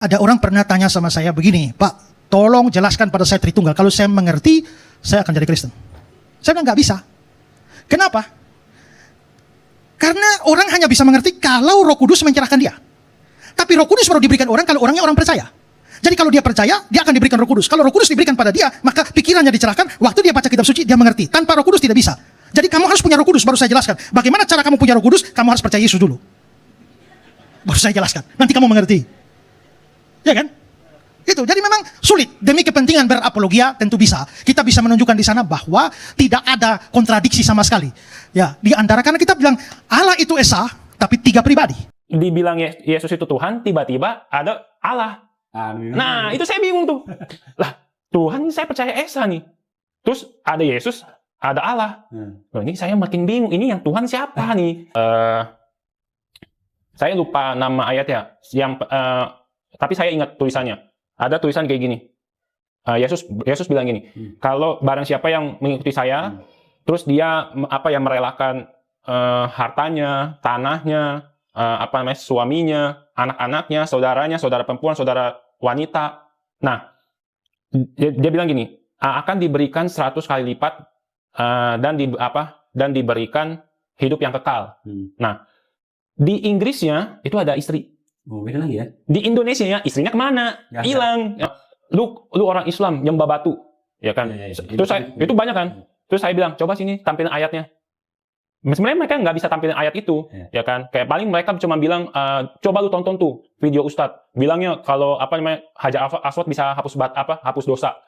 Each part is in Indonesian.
Ada orang pernah tanya sama saya begini, Pak, tolong jelaskan pada saya Tritunggal. Kalau saya mengerti, saya akan jadi Kristen. Saya bilang nggak bisa. Kenapa? Karena orang hanya bisa mengerti kalau Roh Kudus mencerahkan dia. Tapi Roh Kudus baru diberikan orang kalau orangnya orang percaya. Jadi kalau dia percaya, dia akan diberikan Roh Kudus. Kalau Roh Kudus diberikan pada dia, maka pikirannya dicerahkan. Waktu dia baca kitab suci, dia mengerti. Tanpa Roh Kudus tidak bisa. Jadi kamu harus punya Roh Kudus, baru saya jelaskan. Bagaimana cara kamu punya Roh Kudus? Kamu harus percaya Yesus dulu. Baru saya jelaskan. Nanti kamu mengerti. Ya kan? Itu. Jadi memang sulit. Demi kepentingan berapologia tentu bisa. Kita bisa menunjukkan di sana bahwa tidak ada kontradiksi sama sekali. Ya, di antara karena kita bilang Allah itu Esa, tapi 3 pribadi. Dibilang Yesus itu Tuhan, tiba-tiba ada Allah. Nah, itu saya bingung tuh. Lah, Tuhan saya percaya Esa nih. Terus ada Yesus, ada Allah. Loh, ini saya makin bingung. Ini yang Tuhan siapa nih? Saya lupa nama ayatnya. Tapi saya ingat tulisannya. Ada tulisan kayak gini. Yesus bilang gini. Kalau barang siapa yang mengikuti saya, terus dia merelakan hartanya, tanahnya, suaminya, anak-anaknya, saudaranya, saudara perempuan, saudara wanita. Nah, dia bilang gini, akan diberikan 100 kali lipat dan diberikan hidup yang kekal. Nah, di Inggrisnya itu ada istri. Oh, beda lagi ya? Di Indonesia ya istrinya kemana? Hilang. Ya. Lu orang Islam nyembah batu, ya kan? Ya. Terus itu banyak kan? Terus saya bilang, coba sini tampilin ayatnya. Sebenarnya mereka nggak bisa tampilin ayat itu, ya kan? Kayak paling mereka cuma bilang, coba lu tonton tuh video Ustadz. Bilangnya kalau Hajar Aswad bisa hapus dosa.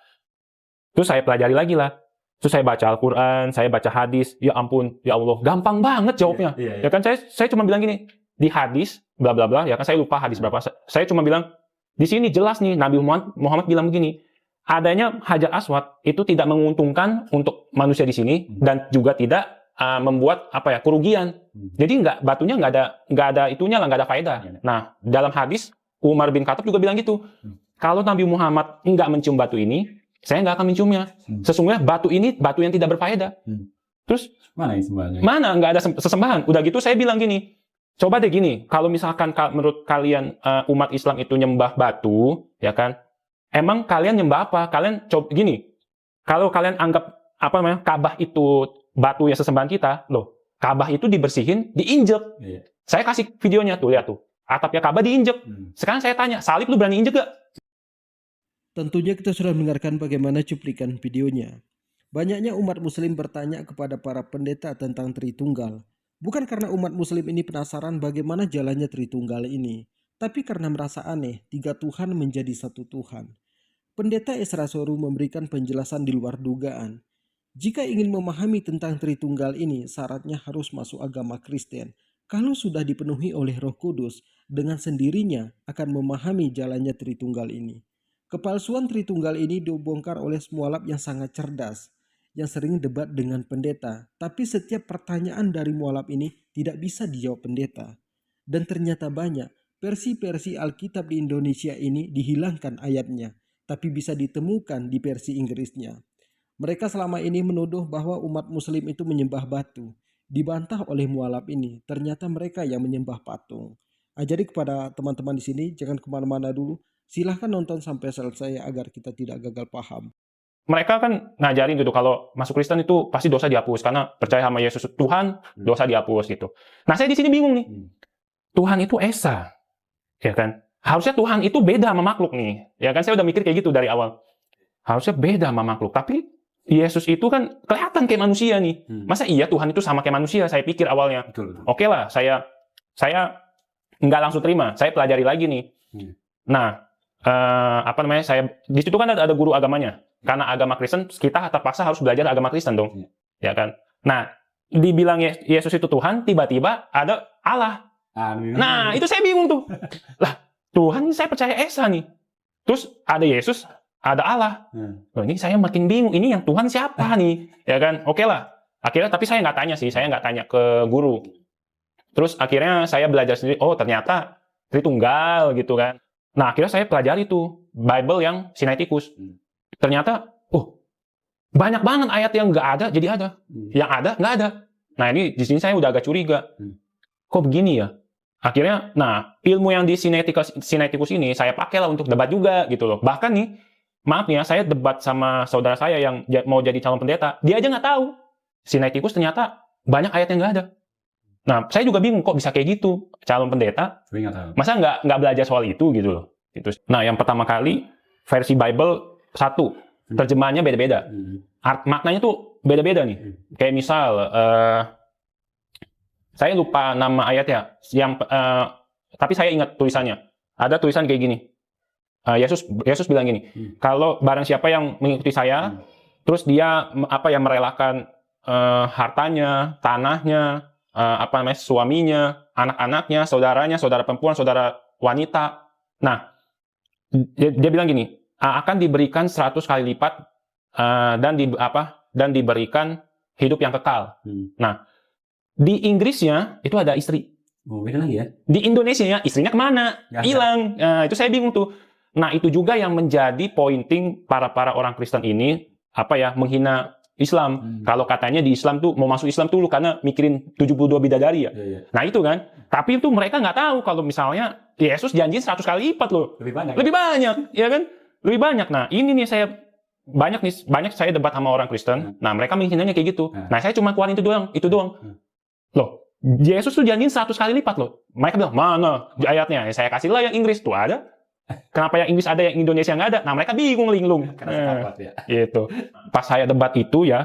Terus saya pelajari lagi lah. Terus saya baca Al-Quran, saya baca hadis. Ya ampun, ya Allah, gampang banget jawabnya. Ya kan? Saya cuma bilang gini, di hadis, bla bla bla, ya kan saya lupa hadis berapa. Saya cuma bilang, di sini jelas nih Nabi Muhammad bilang begini, adanya Hajar Aswad itu tidak menguntungkan untuk manusia di sini dan juga tidak membuat kerugian. Jadi batunya nggak ada itunya lah, nggak ada faedah. Nah, dalam hadis Umar bin Khattab juga bilang gitu. Kalau Nabi Muhammad nggak mencium batu ini, saya nggak akan menciumnya. Sesungguhnya batu ini batu yang tidak berfaedah. Terus mana yang sembahannya? Mana nggak ada sesembahan. Udah gitu saya bilang gini, coba deh gini, kalau misalkan menurut kalian umat Islam itu nyembah batu, ya kan? Emang kalian nyembah apa? Kalian coba gini, kalau kalian anggap Ka'bah itu batu yang sesembahan kita, loh, Ka'bah itu dibersihin, diinjek. Saya kasih videonya tuh, lihat tuh. Atapnya Ka'bah diinjek. Sekarang saya tanya, salib lu berani injek gak? Tentunya kita sudah mendengarkan bagaimana cuplikan videonya. Banyaknya umat muslim bertanya kepada para pendeta tentang Tritunggal. Bukan karena umat muslim ini penasaran bagaimana jalannya Tritunggal ini, tapi karena merasa aneh 3 Tuhan menjadi 1 Tuhan. Pendeta Esra Soru memberikan penjelasan di luar dugaan. Jika ingin memahami tentang Tritunggal ini, syaratnya harus masuk agama Kristen. Kalau sudah dipenuhi oleh Roh Kudus, dengan sendirinya akan memahami jalannya Tritunggal ini. Kepalsuan Tritunggal ini dibongkar oleh mualaf yang sangat cerdas, yang sering debat dengan pendeta, tapi setiap pertanyaan dari mualaf ini tidak bisa dijawab pendeta. Dan ternyata banyak versi-versi Alkitab di Indonesia ini dihilangkan ayatnya, tapi bisa ditemukan di versi Inggrisnya. Mereka selama ini menuduh bahwa umat muslim itu menyembah batu. Dibantah oleh mualaf ini, ternyata mereka yang menyembah patung. Jadi kepada teman-teman di sini, jangan kemana-mana dulu. Silahkan nonton sampai selesai agar kita tidak gagal paham. Mereka kan ngajarin gitu, kalau masuk Kristen itu pasti dosa dihapus. Karena percaya sama Yesus Tuhan, dosa dihapus gitu. Nah, saya di sini bingung nih. Tuhan itu Esa. Ya kan? Harusnya Tuhan itu beda sama makhluk nih. Ya kan? Saya udah mikir kayak gitu dari awal. Harusnya beda sama makhluk. Tapi Yesus itu kan kelihatan kayak manusia nih. Masa iya Tuhan itu sama kayak manusia? Saya pikir awalnya. Oke lah, saya nggak langsung terima. Saya pelajari lagi nih. Nah, saya di situ kan ada guru agamanya. Karena agama Kristen, kita terpaksa harus belajar agama Kristen dong. Ya kan? Nah, dibilang Yesus itu Tuhan, tiba-tiba ada Allah. Nah, itu saya bingung tuh. Lah, Tuhan saya percaya Esa nih. Terus ada Yesus, ada Allah. Loh, ini saya makin bingung. Ini yang Tuhan siapa nih? Ya kan? Oke lah. Akhirnya, tapi saya nggak tanya sih. Saya nggak tanya ke guru. Terus akhirnya saya belajar sendiri. Oh, ternyata Tritunggal gitu kan. Nah, akhirnya saya pelajari tuh Bible yang Sinaiticus. Ternyata, banyak banget ayat yang nggak ada, jadi ada. Yang ada, nggak ada. Nah, ini di sini saya udah agak curiga. Kok begini ya? Akhirnya, nah, ilmu yang di Sinaiticus ini saya pakai lah untuk debat juga gitu loh. Bahkan nih, maaf ya, saya debat sama saudara saya yang mau jadi calon pendeta, dia aja nggak tahu. Sinaiticus ternyata banyak ayat yang nggak ada. Nah, saya juga bingung kok bisa kayak gitu, calon pendeta. Tapi nggak tahu. Masa nggak belajar soal itu gitu loh. Gitu. Nah, yang pertama kali, versi Bible satu, terjemahannya beda-beda. Maknanya tuh beda-beda nih. Kayak misal, saya lupa nama ayatnya, tapi saya ingat tulisannya. Ada tulisan kayak gini. Yesus bilang gini, kalau barang siapa yang mengikuti saya, terus dia merelakan hartanya, tanahnya, suaminya, anak-anaknya, saudaranya, saudara perempuan, saudara wanita. Nah, dia bilang gini, akan diberikan 100 kali lipat dan diberikan hidup yang kekal. Nah, di Inggrisnya itu ada istri. Oh, beda lagi ya? Di Indonesia istrinya kemana? Hilang. Itu saya bingung tuh. Nah, itu juga yang menjadi pointing para orang Kristen ini menghina Islam. Kalau katanya di Islam tuh mau masuk Islam tuh karena mikirin 72 bidadari ya. Nah, itu kan. Tapi itu mereka nggak tahu kalau misalnya Yesus janji 100 kali lipat loh. Lebih banyak, ya kan? Lebih banyak. Nah, ini nih saya banyak saya debat sama orang Kristen. Nah, mereka menghinanya kayak gitu. Nah, saya cuma keluarin itu doang. Loh, Yesus tuh janjiin 100 kali lipat loh. Mereka bilang, mana ayatnya? Ya, saya kasih lah yang Inggris. Tuh ada. Kenapa yang Inggris ada, yang Indonesia nggak ada? Nah, mereka bingung, linglung. Gitu. Pas saya debat itu ya,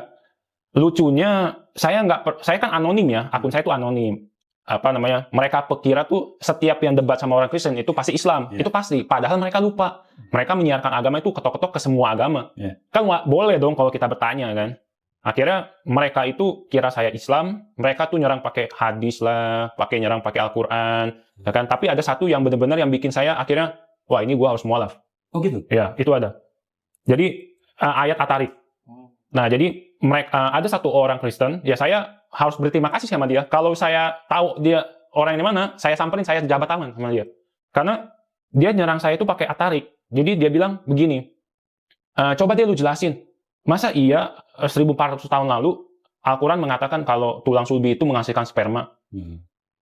lucunya, saya kan anonim ya. Akun saya tuh anonim. Mereka kira tuh setiap yang debat sama orang Kristen itu pasti Islam. Itu pasti. Padahal mereka lupa. Mereka menyiarkan agama itu ketok-ketok ke semua agama. Kan nggak boleh dong kalau kita bertanya kan. Akhirnya mereka itu kira saya Islam, mereka tuh nyerang pakai hadis lah, nyerang pakai Al-Quran, ya kan? Tapi ada satu yang benar-benar yang bikin saya akhirnya, wah ini gua harus mualaf. Oh gitu? Ya, itu ada. Jadi ayat Atarik. Nah, jadi mereka ada satu orang Kristen, ya saya harus berterima kasih sama dia. Kalau saya tahu dia orang yang mana, saya samperin, saya jabat tangan sama dia. Karena dia nyerang saya itu pakai Atarik. Jadi dia bilang begini, coba deh lu jelasin. Masa iya 1400 tahun lalu Al-Quran mengatakan kalau tulang sulbi itu menghasilkan sperma?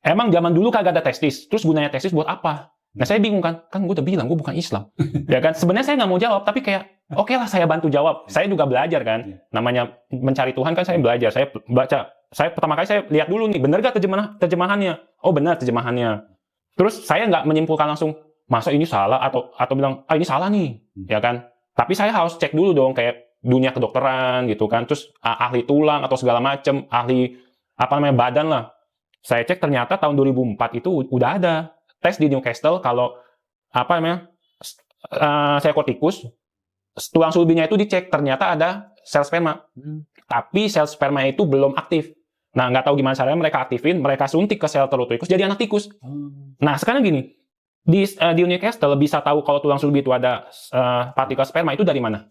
Emang zaman dulu kagak ada testis? Terus gunanya testis buat apa? Nah, saya bingung kan gue udah bilang gue bukan Islam. Ya kan, sebenarnya saya nggak mau jawab, tapi kayak oke lah saya bantu jawab. Saya juga belajar kan, namanya mencari Tuhan kan, saya belajar. Saya baca, pertama kali saya lihat dulu nih, bener gak terjemahannya? Oh benar terjemahannya. Terus saya nggak menyimpulkan langsung, masa ini salah atau bilang, ini salah nih, ya kan? Tapi saya harus cek dulu dong, kayak dunia kedokteran gitu kan, terus ahli tulang atau segala macam, ahli badan lah. Saya cek ternyata tahun 2004 itu udah ada tes di Newcastle kalau psikotikus, tulang sulbinya itu dicek ternyata ada sel sperma. Tapi sel sperma itu belum aktif. Nah, nggak tahu gimana caranya mereka aktifin, mereka suntik ke sel telur tikus jadi anak tikus. Nah, sekarang gini, di Newcastle bisa tahu kalau tulang sulbi itu ada partikel sperma itu dari mana?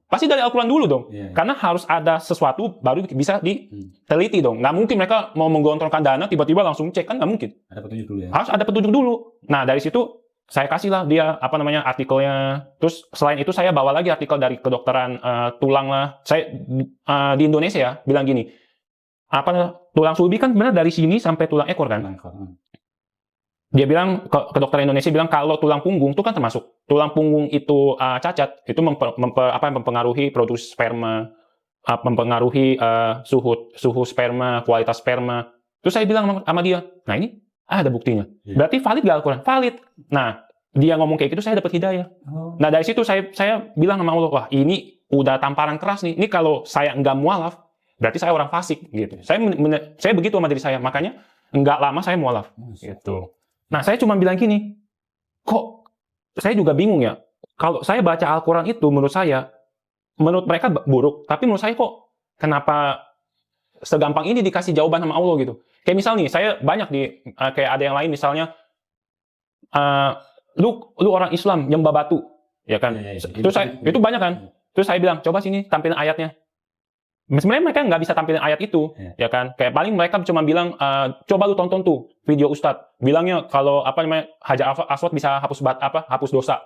Pasti dari Al-Quran dulu dong. Karena harus ada sesuatu baru bisa diteliti dong. Nggak mungkin mereka mau menggelontorkan dana tiba-tiba langsung cek, kan nggak mungkin. Ada petunjuk dulu ya? Harus ada petunjuk dulu. Nah, dari situ saya kasihlah dia artikelnya. Terus selain itu saya bawa lagi artikel dari kedokteran tulang lah. Saya di Indonesia ya bilang gini, tulang sulbi kan benar dari sini sampai tulang ekor kan? Dia bilang, kedokteran Indonesia bilang kalau tulang punggung itu kan termasuk. Tulang punggung itu cacat, itu mempengaruhi produksi sperma, mempengaruhi suhu sperma, kualitas sperma. Terus saya bilang sama dia, nah ini ada buktinya. Berarti valid gak Al-Quran? Valid. Nah, dia ngomong kayak gitu, saya dapat hidayah. Nah, dari situ saya bilang sama Allah, wah ini udah tamparan keras nih. Ini kalau saya nggak mualaf, berarti saya orang fasik. Gitu. Saya begitu sama diri saya, makanya nggak lama saya mualaf. Gitu. Nah, saya cuma bilang gini, kok saya juga bingung ya, kalau saya baca Al-Quran itu menurut mereka buruk, tapi menurut saya kok kenapa segampang ini dikasih jawaban sama Allah gitu. Kayak misal nih, saya banyak kayak ada yang lain misalnya, lu orang Islam nyembah batu, ya kan? Itu banyak kan? Terus saya bilang, coba sini tampilin ayatnya. Sebenarnya mereka nggak bisa tampilin ayat itu, ya kan? Kayak paling mereka cuma bilang, coba lu tonton tuh video Ustadz, bilangnya kalau Hajar Aswad bisa hapus dosa.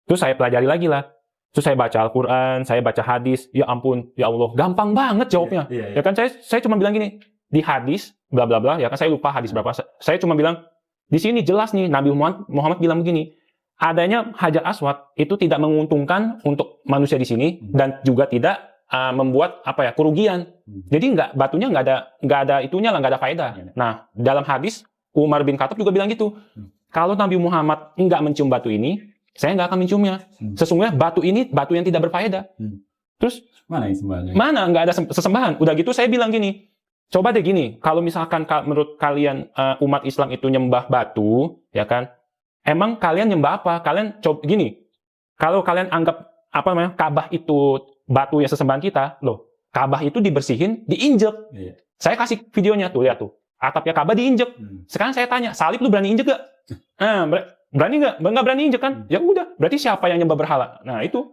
Terus saya pelajari lagi lah. Terus saya baca Al-Quran, saya baca hadis, ya ampun, ya Allah, gampang banget jawabnya. Ya kan? Saya cuma bilang gini, di hadis, bla bla bla, ya kan? Saya lupa hadis berapa. Saya cuma bilang, Di sini jelas nih Nabi Muhammad bilang begini, adanya Hajar Aswad itu tidak menguntungkan untuk manusia di sini dan juga tidak membuat kerugian. Jadi batunya nggak ada itunya lah, nggak ada faedah. Nah, dalam hadis Umar bin Khattab juga bilang gitu. Kalau Nabi Muhammad nggak mencium batu ini, saya nggak akan menciumnya. Sesungguhnya batu ini batu yang tidak berfaedah. Terus Mana yang sembahnya? mana nggak ada sesembahan? Udah gitu saya bilang gini, coba deh gini, kalau misalkan menurut kalian umat Islam itu nyembah batu, ya kan? Emang kalian nyembah apa? Kalian coba gini, kalau kalian anggap Ka'bah itu batu yang sesembahan kita, loh, Ka'bah itu dibersihin, diinjek. Iya. Saya kasih videonya tuh, lihat tuh. Atapnya Ka'bah diinjek. Sekarang saya tanya, salib lu berani injek gak? Berani nggak? Nggak berani injek kan? Ya udah, berarti siapa yang nyembah berhala? Nah itu.